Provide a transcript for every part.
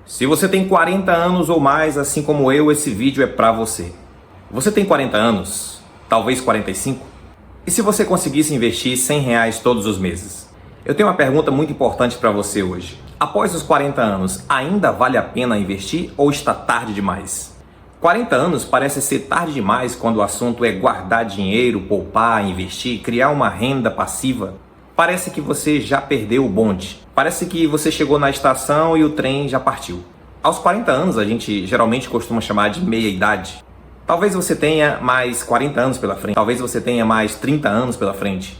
Se você tem 40 anos ou mais, assim como eu, esse vídeo é para você. Você tem 40 anos? Talvez 45? E se você conseguisse investir R$ 100 todos os meses? Eu tenho uma pergunta muito importante para você hoje. Após os 40 anos, ainda vale a pena investir ou está tarde demais? 40 anos parece ser tarde demais quando o assunto é guardar dinheiro, poupar, investir, criar uma renda passiva. Parece que você já perdeu o bonde. Parece que você chegou na estação e o trem já partiu. Aos 40 anos, a gente geralmente costuma chamar de meia-idade. Talvez você tenha mais 40 anos pela frente. Talvez você tenha mais 30 anos pela frente.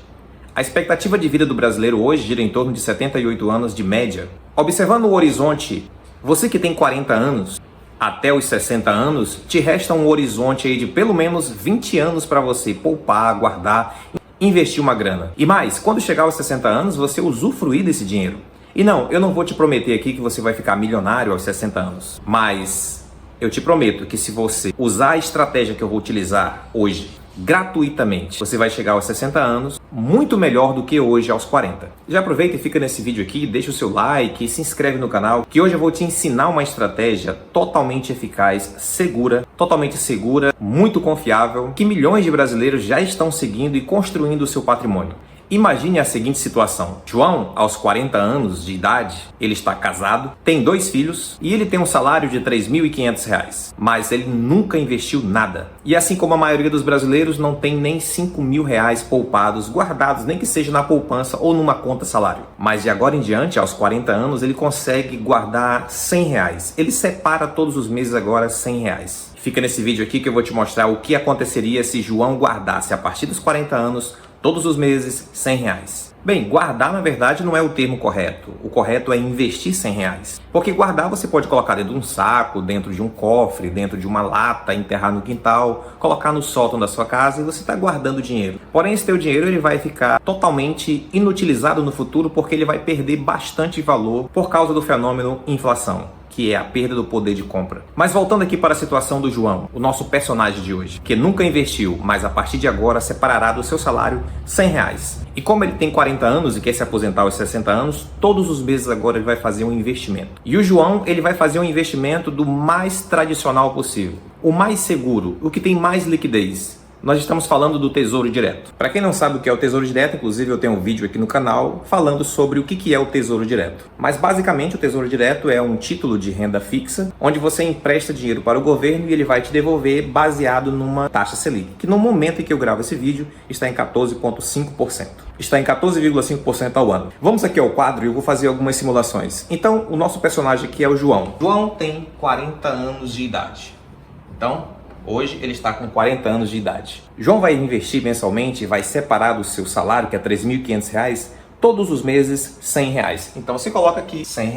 A expectativa de vida do brasileiro hoje gira em torno de 78 anos de média. Observando o horizonte, você que tem 40 anos, até os 60 anos, te resta um horizonte aí de pelo menos 20 anos para você poupar, guardar, investir uma grana. E mais, quando chegar aos 60 anos, você usufruir desse dinheiro. E não, eu não vou te prometer aqui que você vai ficar milionário aos 60 anos. Mas eu te prometo que se você usar a estratégia que eu vou utilizar hoje, gratuitamente, você vai chegar aos 60 anos muito melhor do que hoje aos 40. Já aproveita e fica nesse vídeo aqui, deixa o seu like, se inscreve no canal, que hoje eu vou te ensinar uma estratégia totalmente eficaz, totalmente segura, muito confiável, que milhões de brasileiros já estão seguindo e construindo o seu patrimônio. Imagine a seguinte situação. João, aos 40 anos de idade, ele está casado, tem 2 filhos e ele tem um salário de R$ 3.500, mas ele nunca investiu nada. E assim como a maioria dos brasileiros, não tem nem R$ 5.000 poupados, guardados, nem que seja na poupança ou numa conta salário. Mas de agora em diante, aos 40 anos, ele consegue guardar R$ 100. Ele separa todos os meses agora R$ 100. Fica nesse vídeo aqui que eu vou te mostrar o que aconteceria se João guardasse a partir dos 40 anos, todos os meses, R$ 100. Bem, guardar na verdade não é o termo correto. O correto é investir R$ 100. Porque guardar você pode colocar dentro de um saco, dentro de um cofre, dentro de uma lata, enterrar no quintal, colocar no sótão da sua casa e você está guardando dinheiro. Porém, esse teu dinheiro ele vai ficar totalmente inutilizado no futuro porque ele vai perder bastante valor por causa do fenômeno inflação, que é a perda do poder de compra. Mas voltando aqui para a situação do João, o nosso personagem de hoje, que nunca investiu, mas a partir de agora separará do seu salário R$ 100. E como ele tem 40 anos e quer se aposentar aos 60 anos, todos os meses agora ele vai fazer um investimento. E o João, ele vai fazer um investimento do mais tradicional possível, o mais seguro, o que tem mais liquidez. Nós estamos falando do Tesouro Direto. Para quem não sabe o que é o Tesouro Direto, inclusive eu tenho um vídeo aqui no canal falando sobre o que é o Tesouro Direto. Mas basicamente o Tesouro Direto é um título de renda fixa, onde você empresta dinheiro para o governo e ele vai te devolver baseado numa taxa Selic, que no momento em que eu gravo esse vídeo está em 14,5%. Está em 14,5% ao ano. Vamos aqui ao quadro e eu vou fazer algumas simulações. Então, o nosso personagem aqui é o João. João tem 40 anos de idade. Então, hoje ele está com 40 anos de idade. João vai investir mensalmente, vai separar do seu salário, que é R$ 3.500, todos os meses R$ 100. Então você coloca aqui R$ 100,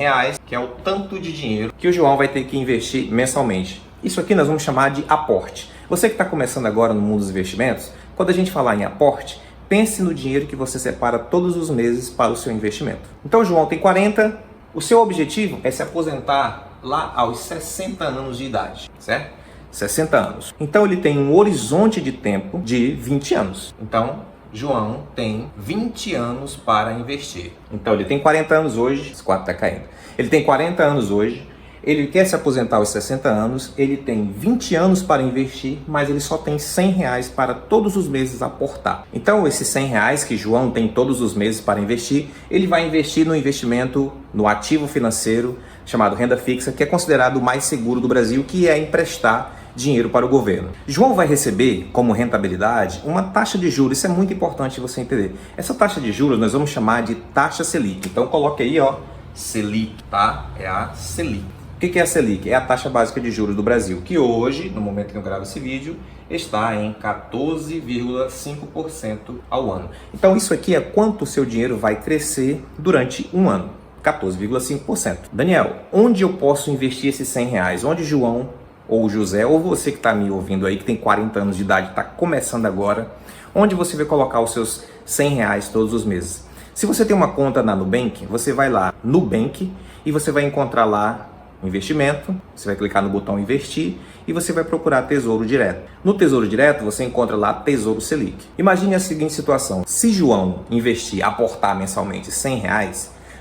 que é o tanto de dinheiro que o João vai ter que investir mensalmente. Isso aqui nós vamos chamar de aporte. Você que está começando agora no mundo dos investimentos, quando a gente falar em aporte, pense no dinheiro que você separa todos os meses para o seu investimento. Então o João tem 40, o seu objetivo é se aposentar lá aos 60 anos de idade, certo? 60 anos. Então ele tem um horizonte de tempo de 20 anos. Então, João tem 20 anos para investir. Então ele tem 40 anos hoje, esse quadro está caindo. Ele tem 40 anos hoje, ele quer se aposentar aos 60 anos, ele tem 20 anos para investir, mas ele só tem R$ 100 para todos os meses aportar. Então esses R$ 100 que João tem todos os meses para investir, ele vai investir no investimento no ativo financeiro chamado renda fixa, que é considerado o mais seguro do Brasil, que é emprestar dinheiro para o governo. João vai receber como rentabilidade uma taxa de juros, isso é muito importante você entender. Essa taxa de juros nós vamos chamar de taxa Selic. Então coloque aí, ó, Selic, tá? É a Selic. O que é a Selic? É a taxa básica de juros do Brasil, que hoje, no momento que eu gravo esse vídeo, está em 14,5% ao ano. Então isso aqui é quanto o seu dinheiro vai crescer durante um ano. 14,5%. Daniel, onde eu posso investir esses R$ 100? Onde João ou José, ou você que está me ouvindo aí, que tem 40 anos de idade, está começando agora, onde você vai colocar os seus R$ 100 todos os meses? Se você tem uma conta na Nubank, você vai lá, Nubank, e você vai encontrar lá investimento, você vai clicar no botão investir e você vai procurar Tesouro Direto. No Tesouro Direto você encontra lá Tesouro Selic. Imagine a seguinte situação, se João investir, aportar mensalmente R$ 100,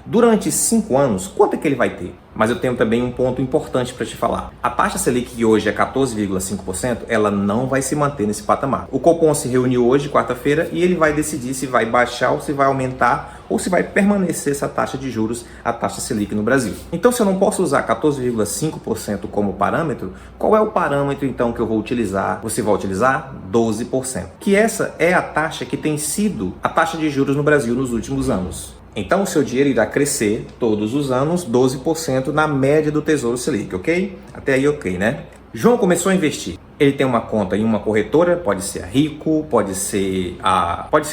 durante 5 anos, quanto é que ele vai ter? Mas eu tenho também um ponto importante para te falar. A taxa Selic, que hoje é 14,5%, ela não vai se manter nesse patamar. O Copom se reuniu hoje, quarta-feira, e ele vai decidir se vai baixar ou se vai aumentar ou se vai permanecer essa taxa de juros, a taxa Selic no Brasil. Então, se eu não posso usar 14,5% como parâmetro, qual é o parâmetro então que eu vou utilizar? Você vai utilizar 12%, que essa é a taxa que tem sido a taxa de juros no Brasil nos últimos anos. Então, o seu dinheiro irá crescer todos os anos 12% na média do Tesouro Selic, ok? Até aí, ok, né? João começou a investir. Ele tem uma conta em uma corretora, pode ser a Rico, pode ser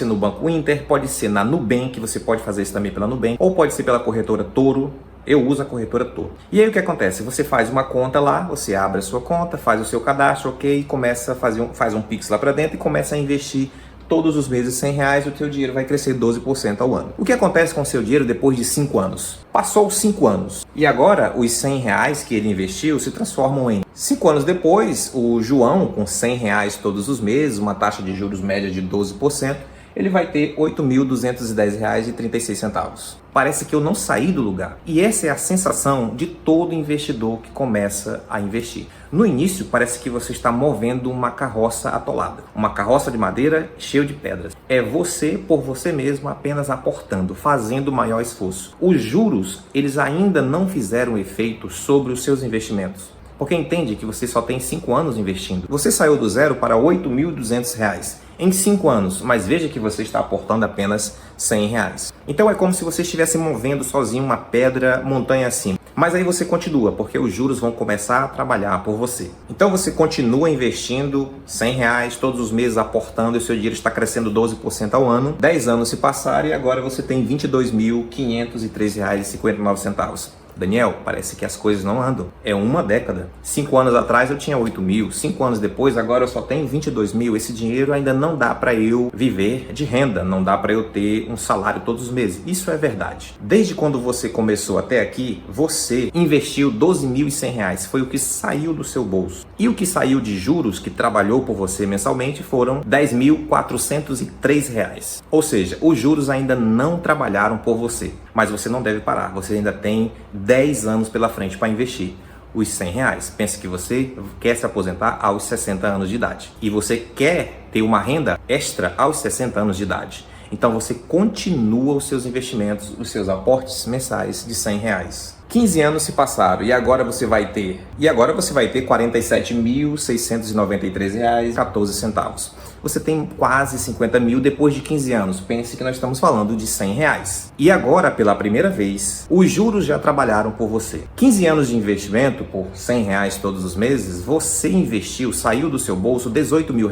no Banco Inter, pode ser na Nubank, você pode fazer isso também pela Nubank, ou pode ser pela corretora Toro. Eu uso a corretora Toro. E aí o que acontece? Você faz uma conta lá, você abre a sua conta, faz o seu cadastro, ok? Começa a faz um Pix lá para dentro e começa a investir todos os meses R$100, o teu dinheiro vai crescer 12% ao ano. O que acontece com o seu dinheiro depois de 5 anos? Passou os 5 anos e agora os R$100 que ele investiu se transformam em 5 anos depois, o João com R$100 todos os meses, uma taxa de juros média de 12%, ele vai ter R$ 8.210,36. Parece que eu não saí do lugar. E essa é a sensação de todo investidor que começa a investir. No início, parece que você está movendo uma carroça atolada. Uma carroça de madeira cheia de pedras. É você por você mesmo apenas aportando, fazendo o maior esforço. Os juros, eles ainda não fizeram efeito sobre os seus investimentos. Porque entende que você só tem 5 anos investindo. Você saiu do zero para R$ 8.200 em 5 anos, mas veja que você está aportando apenas R$100. Então é como se você estivesse movendo sozinho uma pedra montanha acima. Mas aí você continua, porque os juros vão começar a trabalhar por você. Então você continua investindo R$100 todos os meses, aportando, e o seu dinheiro está crescendo 12% ao ano. 10 anos se passaram e agora você tem R$ 22.503,59. Daniel, parece que as coisas não andam. É uma década. 5 anos atrás eu tinha 8 mil. 5 anos depois, agora eu só tenho 22 mil. Esse dinheiro ainda não dá para eu viver de renda. Não dá para eu ter um salário todos os meses. Isso é verdade. Desde quando você começou até aqui, você investiu R$12.100. Foi o que saiu do seu bolso. E o que saiu de juros, que trabalhou por você mensalmente, foram R$10.403. Ou seja, os juros ainda não trabalharam por você. Mas você não deve parar. Você ainda tem 10 anos pela frente para investir os R$100. Pense que você quer se aposentar aos 60 anos de idade. E você quer ter uma renda extra aos 60 anos de idade. Então você continua os seus investimentos, os seus aportes mensais de R$100. 15 anos se passaram e agora você vai ter R$ 47.693,14. Você tem quase 50 mil depois de 15 anos. Pense que nós estamos falando de R$100. E agora, pela primeira vez, os juros já trabalharam por você. 15 anos de investimento por R$100 todos os meses, você investiu, saiu do seu bolso R$18 mil.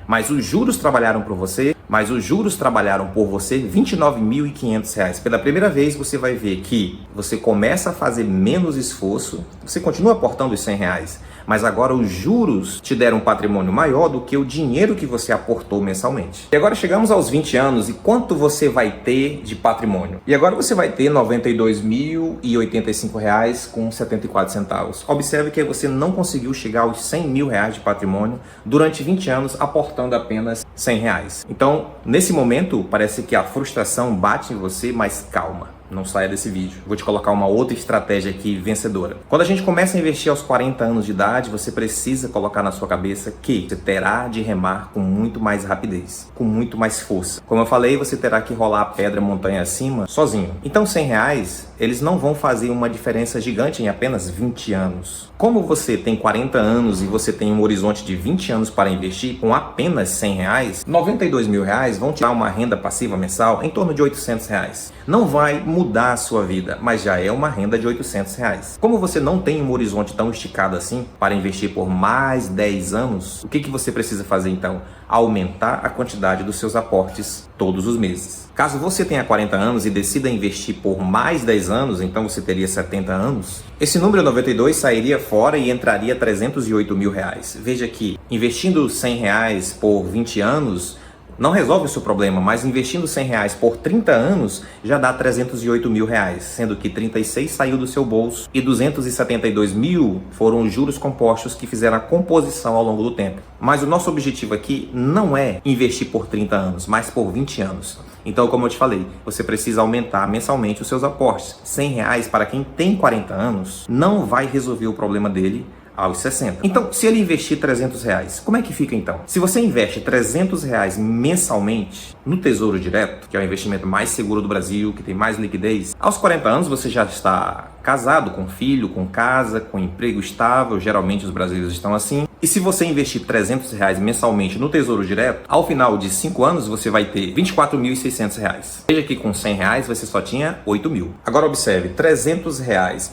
Mas os juros trabalharam por você, R$ 29.500. Pela primeira vez você vai ver que você começa a fazer menos esforço, você continua aportando os R$100, mas agora os juros te deram um patrimônio maior do que o dinheiro que você aportou mensalmente. E agora chegamos aos 20 anos e quanto você vai ter de patrimônio? E agora você vai ter R$ 92.085,74. Observe que você não conseguiu chegar aos R$100 mil de patrimônio durante 20 anos aportando apenas R$100. Então, nesse momento, parece que a frustração bate em você, mas calma. Não saia desse vídeo. Vou te colocar uma outra estratégia aqui vencedora. Quando a gente começa a investir aos 40 anos de idade, você precisa colocar na sua cabeça que você terá de remar com muito mais rapidez, com muito mais força. Como eu falei, você terá que rolar a pedra montanha acima sozinho. Então R$100, eles não vão fazer uma diferença gigante em apenas 20 anos. Como você tem 40 anos e você tem um horizonte de 20 anos para investir com apenas R$100, R$92 mil vão te dar uma renda passiva mensal em torno de R$800. Não vai mudar a sua vida, mas já é uma renda de R$800. Como você não tem um horizonte tão esticado assim para investir por mais 10 anos, o que você precisa fazer então? Aumentar a quantidade dos seus aportes todos os meses. Caso você tenha 40 anos e decida investir por mais 10 anos, então você teria 70 anos, esse número 92 sairia fora e entraria R$308 mil. Veja que investindo R$100 por 20 anos, não resolve o seu problema, mas investindo R$100 por 30 anos já dá R$308 mil, sendo que 36 saiu do seu bolso e 272 mil foram os juros compostos que fizeram a composição ao longo do tempo. Mas o nosso objetivo aqui não é investir por 30 anos, mas por 20 anos. Então, como eu te falei, você precisa aumentar mensalmente os seus aportes. R$ 100 para quem tem 40 anos não vai resolver o problema dele aos 60. Então, se ele investir R$ 300, como é que fica então? Se você investe R$ 300 mensalmente no Tesouro Direto, que é o investimento mais seguro do Brasil, que tem mais liquidez, aos 40 anos você já está casado, com filho, com casa, com emprego estável, geralmente os brasileiros estão assim. E se você investir R$ 300 mensalmente no Tesouro Direto, ao final de 5 anos você vai ter R$ 24.600. Veja que com R$ 100 você só tinha 8 mil. Agora observe, R$ 300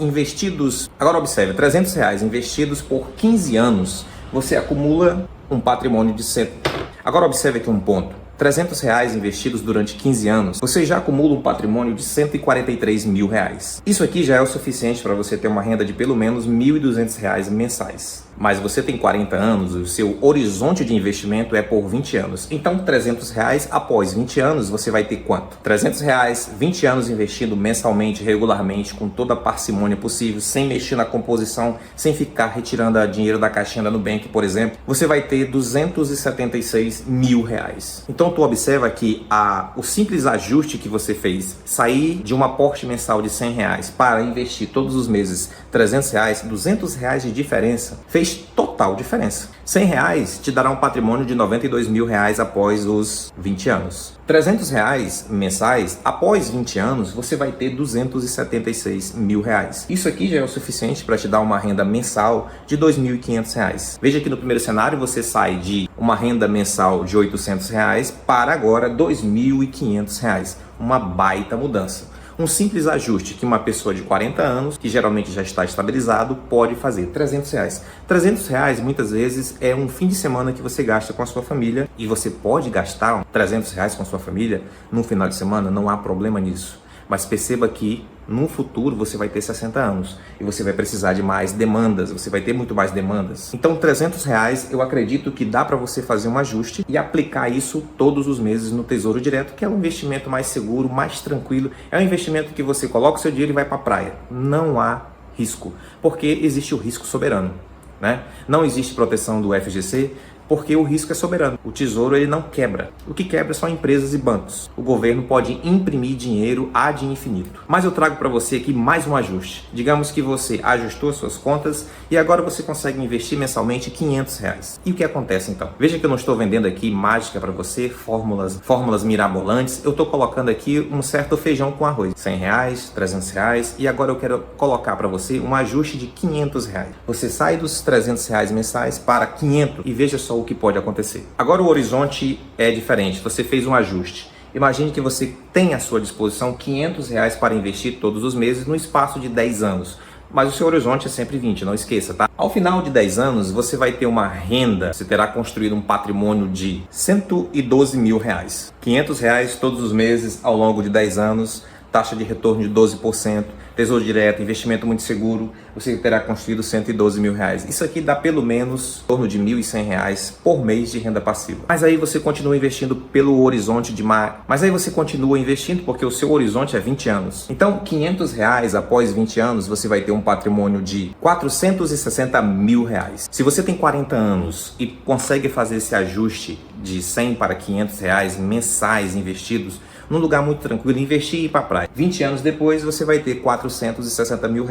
investidos. Agora observe, R$ 300 investidos por 15 anos, você acumula um patrimônio de 100. Agora observe aqui um ponto. R$ 300 investidos durante 15 anos, você já acumula um patrimônio de R$ 143 mil. Isso aqui já é o suficiente para você ter uma renda de pelo menos R$ 1.200 mensais. Mas você tem 40 anos, o seu horizonte de investimento é por 20 anos. Então, R$ 300 após 20 anos, você vai ter quanto? R$ 300, 20 anos investindo mensalmente, regularmente, com toda a parcimônia possível, sem mexer na composição, sem ficar retirando dinheiro da caixinha da Nubank, por exemplo, você vai ter R$ 276 mil. Então, tu observa que o simples ajuste que você fez, sair de um aporte mensal de R$ 100 para investir todos os meses R$ 300, R$ 200 de diferença, fez total diferença. R$ 100 te dará um patrimônio de R$ 92 mil após os 20 anos. R$ 300 mensais, após 20 anos, você vai ter R$ 276 mil. Isso aqui já é o suficiente para te dar uma renda mensal de R$ 2.500. Veja que no primeiro cenário você sai de uma renda mensal de R$ 800 para agora R$ 2.500. Uma baita mudança. Um simples ajuste que uma pessoa de 40 anos, que geralmente já está estabilizado, pode fazer. R$ 300. R$ 300 muitas vezes é um fim de semana que você gasta com a sua família, e você pode gastar R$ 300 com a sua família num final de semana, não há problema nisso. Mas perceba que no futuro você vai ter 60 anos e você vai precisar de mais demandas, você vai ter muito mais demandas. Então R$ 300 eu acredito que dá para você fazer um ajuste e aplicar isso todos os meses no Tesouro Direto, que é um investimento mais seguro, mais tranquilo. É um investimento que você coloca o seu dinheiro e vai para a praia. Não há risco, porque existe o risco soberano, né? Não existe proteção do FGC, porque o risco é soberano. O tesouro ele não quebra. O que quebra são empresas e bancos. O governo pode imprimir dinheiro ad infinito. Mas eu trago para você aqui mais um ajuste. Digamos que você ajustou as suas contas e agora você consegue investir mensalmente R$ 500. E o que acontece então? Veja que eu não estou vendendo aqui mágica para você, fórmulas mirabolantes. Eu estou colocando aqui um certo feijão com arroz. R$ 100, R$ 300 e agora eu quero colocar para você um ajuste de R$ 500. Você sai dos R$ 300 mensais para 500 e veja só o que pode acontecer. Agora o horizonte é diferente, você fez um ajuste. Imagine que você tem à sua disposição R$ 500 para investir todos os meses no espaço de 10 anos. Mas o seu horizonte é sempre 20, não esqueça, tá? Ao final de 10 anos, você vai ter uma renda, você terá construído um patrimônio de R$ 112 mil. R$ 500 todos os meses ao longo de 10 anos, taxa de retorno de 12%, Tesouro Direto, investimento muito seguro, você terá construído R$ 112 mil. Isso aqui dá pelo menos em torno de R$ 1.100 por mês de renda passiva. Mas aí você continua investindo pelo horizonte de Mas aí você continua investindo porque o seu horizonte é 20 anos. Então, R$ 500 após 20 anos, você vai ter um patrimônio de R$ 460 mil. Se você tem 40 anos e consegue fazer esse ajuste de 100 para R$ 500 mensais investidos, num lugar muito tranquilo, investir e ir para a praia. 20 anos depois, você vai ter R$ 460 mil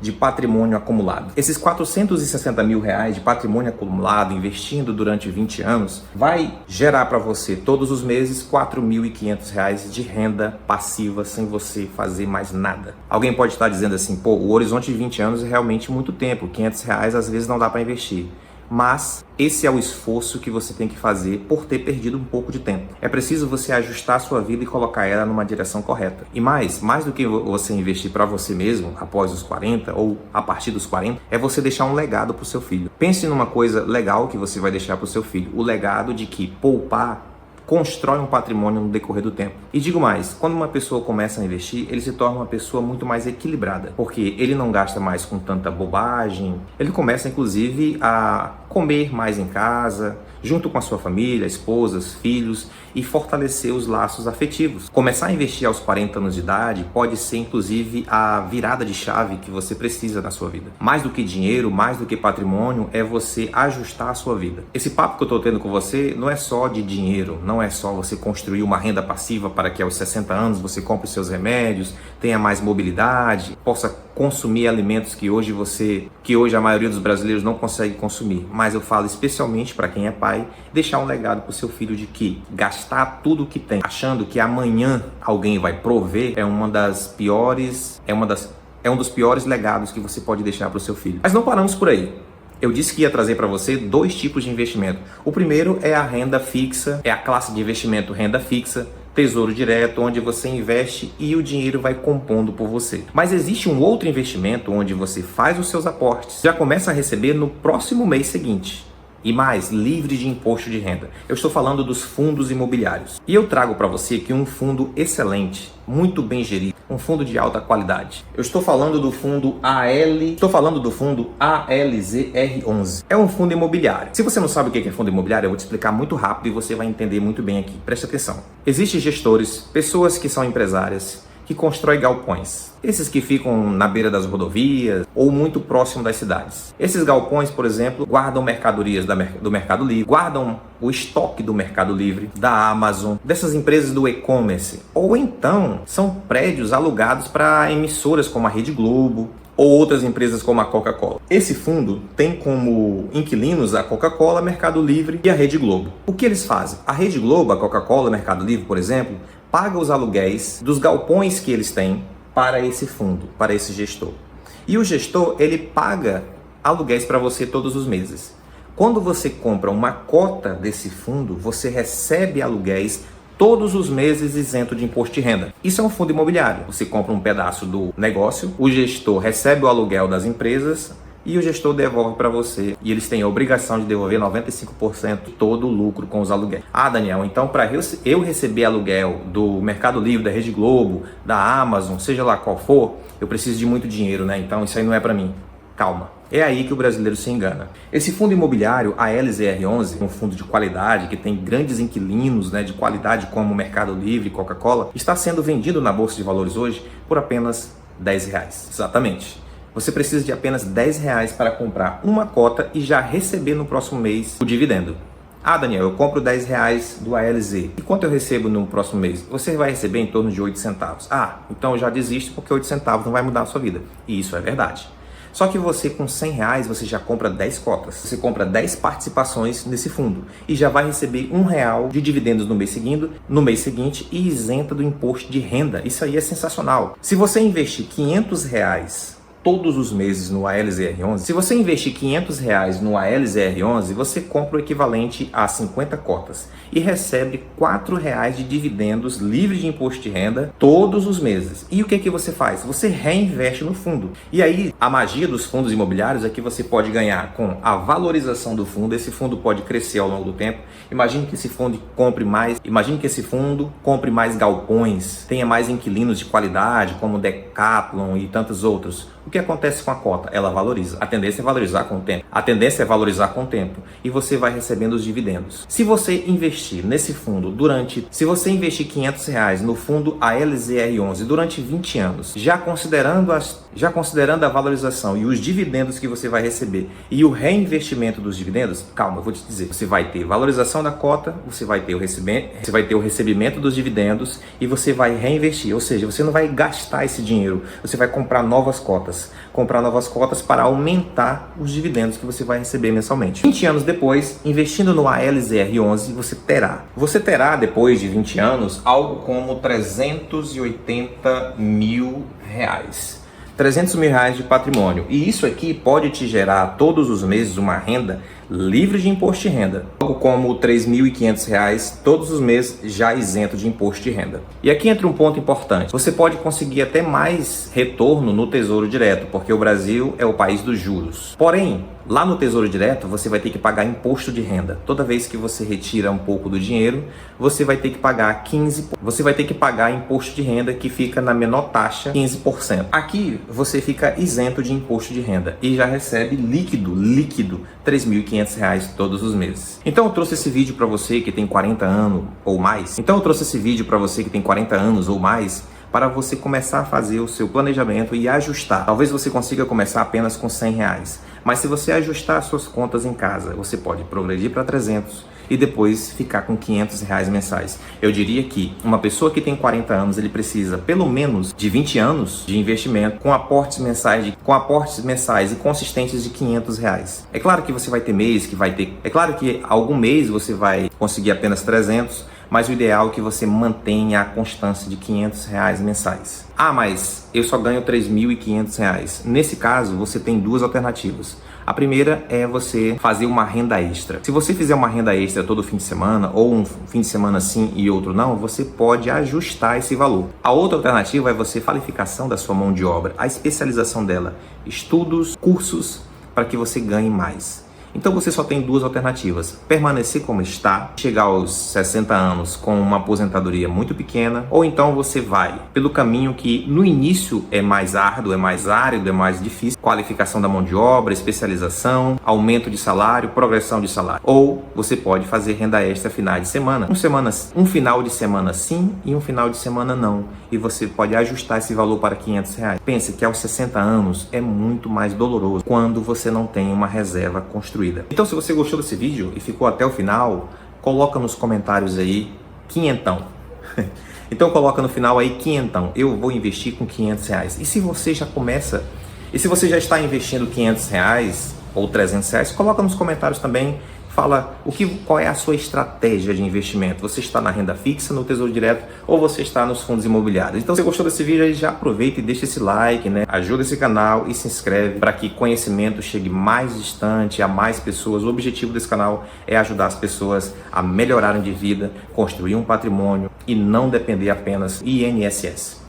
de patrimônio acumulado. Esses R$ 460 mil de patrimônio acumulado, investindo durante 20 anos, vai gerar para você todos os meses R$ 4.500 de renda passiva sem você fazer mais nada. Alguém pode estar dizendo assim, pô, o horizonte de 20 anos é realmente muito tempo, R$ 500 às vezes não dá para investir. Mas esse é o esforço que você tem que fazer por ter perdido um pouco de tempo. É preciso você ajustar a sua vida e colocar ela numa direção correta. E mais do que você investir para você mesmo após os 40 ou a partir dos 40, é você deixar um legado para o seu filho. Pense numa coisa legal que você vai deixar para o seu filho. O legado de que poupar constrói um patrimônio no decorrer do tempo. E digo mais, quando uma pessoa começa a investir, ele se torna uma pessoa muito mais equilibrada, porque ele não gasta mais com tanta bobagem, ele começa inclusive a comer mais em casa, junto com a sua família, esposas, filhos, e fortalecer os laços afetivos. Começar a investir aos 40 anos de idade pode ser inclusive a virada de chave que você precisa na sua vida. Mais do que dinheiro, mais do que patrimônio, é você ajustar a sua vida. Esse papo que eu estou tendo com você não é só de dinheiro, não é só você construir uma renda passiva para que aos 60 anos você compre os seus remédios, tenha mais mobilidade, possa consumir alimentos que hoje a maioria dos brasileiros não consegue consumir. Mas eu falo especialmente para quem é pai, deixar um legado para o seu filho de que gastar tudo o que tem, achando que amanhã alguém vai prover, é um dos piores legados que você pode deixar para o seu filho. Mas não paramos por aí. Eu disse que ia trazer para você 2 tipos de investimento. O primeiro é a renda fixa, é a classe de investimento renda fixa, tesouro direto, onde você investe e o dinheiro vai compondo por você. Mas existe um outro investimento onde você faz os seus aportes, já começa a receber no próximo mês seguinte. E mais, livre de imposto de renda. Eu estou falando dos fundos imobiliários. E eu trago para você aqui um fundo excelente, muito bem gerido, um fundo de alta qualidade. Eu estou falando do fundo ALZR11. É um fundo imobiliário. Se você não sabe o que é fundo imobiliário, eu vou te explicar muito rápido e você vai entender muito bem aqui. Preste atenção. Existem gestores, pessoas que são empresárias, que constroem galpões. Esses que ficam na beira das rodovias ou muito próximo das cidades. Esses galpões, por exemplo, guardam mercadorias do Mercado Livre, guardam o estoque do Mercado Livre, da Amazon, dessas empresas do e-commerce. Ou então, são prédios alugados para emissoras como a Rede Globo, ou outras empresas como a Coca-Cola. Esse fundo tem como inquilinos a Coca-Cola, Mercado Livre e a Rede Globo. O que eles fazem? A Rede Globo, a Coca-Cola, o Mercado Livre, por exemplo, paga os aluguéis dos galpões que eles têm para esse fundo, para esse gestor. E o gestor, ele paga aluguéis para você todos os meses. Quando você compra uma cota desse fundo, você recebe aluguéis todos os meses isento de imposto de renda. Isso é um fundo imobiliário. Você compra um pedaço do negócio, o gestor recebe o aluguel das empresas e o gestor devolve para você. E eles têm a obrigação de devolver 95% de todo o lucro com os aluguéis. Ah, Daniel, então para eu receber aluguel do Mercado Livre, da Rede Globo, da Amazon, seja lá qual for, eu preciso de muito dinheiro, né? Então isso aí não é para mim. Calma. É aí que o brasileiro se engana. Esse fundo imobiliário, a LZR11, um fundo de qualidade que tem grandes inquilinos, né, de qualidade como Mercado Livre e Coca-Cola, está sendo vendido na Bolsa de Valores hoje por apenas R$10. Exatamente. Você precisa de apenas R$10 para comprar uma cota e já receber no próximo mês o dividendo. Ah, Daniel, eu compro R$10 do ALZ. E quanto eu recebo no próximo mês? Você vai receber em torno de 8 centavos. Ah, então eu já desisto porque 8 centavos não vai mudar a sua vida. E isso é verdade. Só que você com R$100 você já compra 10 cotas. Você compra 10 participações nesse fundo e já vai receber R$1 de dividendos no mês seguinte e isenta do imposto de renda. Isso aí é sensacional. Se você investir R$500 todos os meses no ALZR11, se você investir R$500 no ALZR11, você compra o equivalente a 50 cotas e recebe R$4 de dividendos livres de imposto de renda todos os meses. E o que você faz? Você reinveste no fundo. E aí, a magia dos fundos imobiliários é que você pode ganhar com a valorização do fundo. Esse fundo pode crescer ao longo do tempo. Imagine que esse fundo compre mais galpões, tenha mais inquilinos de qualidade, como Decathlon e tantos outros. O que acontece com a cota? Ela valoriza. A tendência é valorizar com o tempo. E você vai recebendo os dividendos. Se você investir nesse fundo se você investir R$500 no fundo ALZR11 durante 20 anos, já considerando a valorização e os dividendos que você vai receber e o reinvestimento dos dividendos, calma, eu vou te dizer, você vai ter valorização da cota, você vai ter o recebimento dos dividendos e você vai reinvestir, ou seja, você não vai gastar esse dinheiro, você vai comprar novas cotas para aumentar os dividendos que você vai receber mensalmente. 20 anos depois, investindo no ALZR11, você terá depois de 20 anos algo como R$380 mil. R$300 mil de patrimônio. E isso aqui pode te gerar todos os meses uma renda livre de imposto de renda. Algo como R$3.500 todos os meses já isento de imposto de renda. E aqui entra um ponto importante. Você pode conseguir até mais retorno no Tesouro Direto, porque o Brasil é o país dos juros. Porém, Lá no Tesouro Direto, você vai ter que pagar imposto de renda. Toda vez que você retira um pouco do dinheiro, você vai ter que pagar 15%. Você vai ter que pagar imposto de renda, que fica na menor taxa, 15%. Aqui, você fica isento de imposto de renda e já recebe líquido, R$ 3.500 todos os meses. Então eu trouxe esse vídeo para você que tem 40 anos ou mais. Para você começar a fazer o seu planejamento e ajustar. Talvez você consiga começar apenas com R$ 100, mas se você ajustar as suas contas em casa, você pode progredir para 300 e depois ficar com R$ 500 mensais. Eu diria que uma pessoa que tem 40 anos, ele precisa pelo menos de 20 anos de investimento com aportes mensais e consistentes de R$ 500. É claro que você vai ter mês é claro que algum mês você vai conseguir apenas 300, mas o ideal é que você mantenha a constância de R$ 500 mensais. Ah, mas eu só ganho R$ 3.500. Nesse caso, você tem duas alternativas. A primeira é você fazer uma renda extra. Se você fizer uma renda extra todo fim de semana, ou um fim de semana sim e outro não, você pode ajustar esse valor. A outra alternativa é você qualificação da sua mão de obra, a especialização dela, estudos, cursos, para que você ganhe mais. Então você só tem duas alternativas: permanecer como está, chegar aos 60 anos com uma aposentadoria muito pequena, ou então você vai pelo caminho que no início é mais árduo, é mais árido, é mais difícil, qualificação da mão de obra, especialização, aumento de salário, progressão de salário. Ou você pode fazer renda extra finais de semana, um final de semana sim e um final de semana não, e você pode ajustar esse valor para R$ 500. Pense que aos 60 anos é muito mais doloroso quando você não tem uma reserva construída. Então, se você gostou desse vídeo e ficou até o final, coloca nos comentários aí quinhentão. Então coloca no final aí quinhentão. Eu vou investir com R$ 500. E se você já está investindo R$ 500 ou R$ 300, coloca nos comentários também. Fala qual é a sua estratégia de investimento. Você está na renda fixa, no Tesouro Direto, ou você está nos fundos imobiliários? Então, se você gostou desse vídeo, aí já aproveita e deixa esse like, né? Ajuda esse canal e se inscreve para que conhecimento chegue mais distante a mais pessoas. O objetivo desse canal é ajudar as pessoas a melhorarem de vida, construir um patrimônio e não depender apenas do INSS.